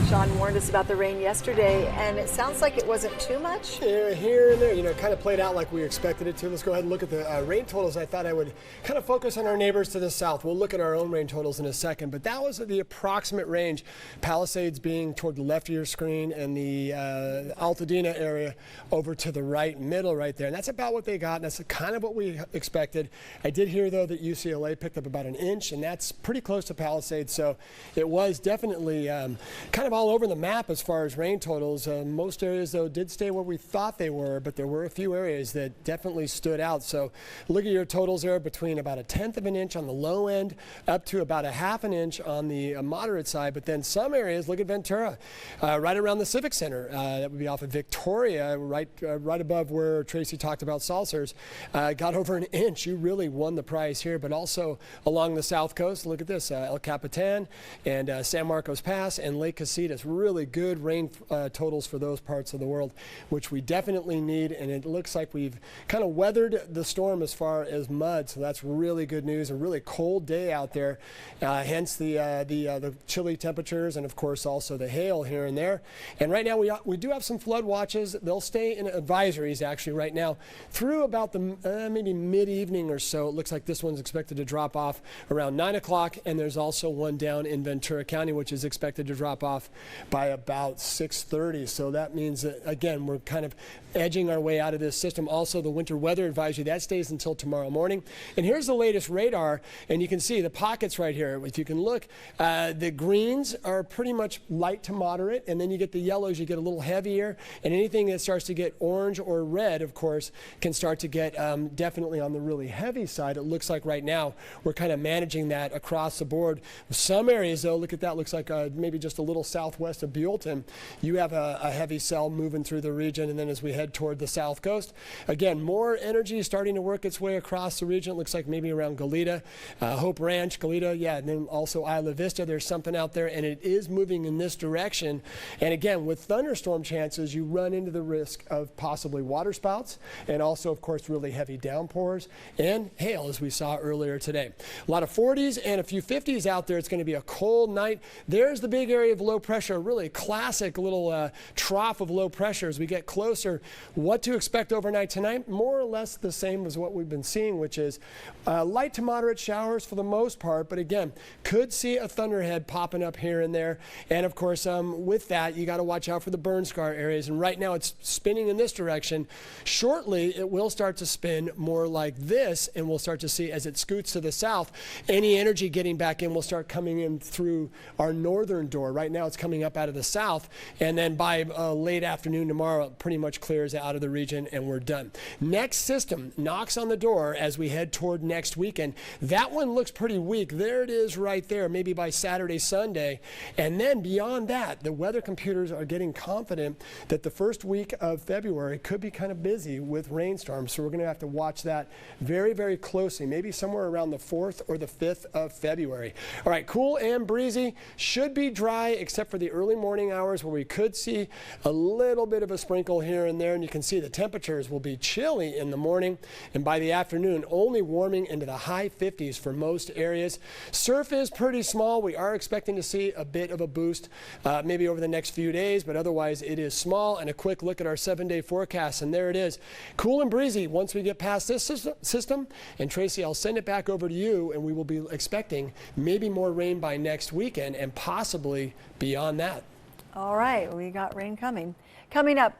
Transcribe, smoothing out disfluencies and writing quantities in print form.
John warned us about the rain yesterday, and it sounds like it wasn't too much. Yeah, here and there, kind of played out like we expected it to. Let's go ahead and look at the rain totals. I thought I would kind of focus on our neighbors to the south. We'll look at our own rain totals in a second, but that was the approximate range. Palisades being toward the left of your screen and the Altadena area over to the right middle right there. And that's about what they got, and that's kind of what we expected. I did hear, though, that UCLA picked up about an inch, and that's pretty close to Palisades, so it was definitely kind of all over the map as far as rain totals. Most areas, though, did stay where we thought they were, but there were a few areas that definitely stood out. So look at your totals there, between about 1/10 of an inch on the low end up to about 1/2 an inch on the moderate side. But then some areas, look at Ventura, right around the Civic Center. That would be off of Victoria, right above where Tracy talked about Salsers. Got over an inch. You really won the prize here, but also along the south coast. Look at this, El Capitan and San Marcos Pass and Lake Casitas. Really good rain totals for those parts of the world, which we definitely need, and it looks like we've kind of weathered the storm as far as mud, so that's really good news. A really cold day out there, hence the chilly temperatures, and of course also the hail here and there. And right now we do have some flood watches. They'll stay in advisories actually right now through about the maybe mid-evening or so. It looks like this one's expected to drop off around 9 o'clock, and there's also one down in Ventura County which is expected to drop off by about 6:30. So that means that, again, we're kind of edging our way out of this system. Also, the winter weather advisory, that stays until tomorrow morning. And here's the latest radar, and you can see the pockets right here. If you can look, the greens are pretty much light to moderate, and then you get the yellows, you get a little heavier, and anything that starts to get orange or red, of course, can start to get definitely on the really heavy side. It looks like right now we're kind of managing that across the board. Some areas, though, look at that, looks like maybe just a little southwest of Buellton, you have a heavy cell moving through the region, and then as we head toward the south coast, again, more energy starting to work its way across the region. It looks like maybe around Goleta, Hope Ranch, Goleta, yeah, and then also Isla Vista. There's something out there, and it is moving in this direction. And again, with thunderstorm chances, you run into the risk of possibly waterspouts, and also, of course, really heavy downpours and hail, as we saw earlier today. A lot of 40s and a few 50s out there. It's going to be a cold night. There's the big area of low pressure, really classic little trough of low pressure. As we get closer, what to expect overnight tonight? More or less the same as what we've been seeing, which is light to moderate showers for the most part, but again, could see a thunderhead popping up here and there. And of course, with that, you got to watch out for the burn scar areas. And right now it's spinning in this direction. Shortly, it will start to spin more like this, and we'll start to see, as it scoots to the south, any energy getting back in will start coming in through our northern door. Right now it's coming up out of the south, and then by late afternoon tomorrow, it pretty much clears out of the region and we're done. Next system knocks on the door as we head toward next weekend. That one looks pretty weak. There it is right there, maybe by Saturday, Sunday. And then beyond that, the weather computers are getting confident that the first week of February could be kind of busy with rainstorms. So we're going to have to watch that very, very closely, maybe somewhere around the 4th or the 5th of February. All right, cool and breezy. Should be dry except for the early morning hours where we could see a little bit of a sprinkle here and there. And you can see the temperatures will be chilly in the morning, and by the afternoon only warming into the high 50s for most areas. Surf is pretty small. We are expecting to see a bit of a boost maybe over the next few days, but otherwise it is small. And a quick look at our 7-day forecast, and there it is. Cool and breezy once we get past this system. And Tracy, I'll send it back over to you, and we will be expecting maybe more rain by next weekend and possibly beyond that. All right, we got rain coming. Coming up.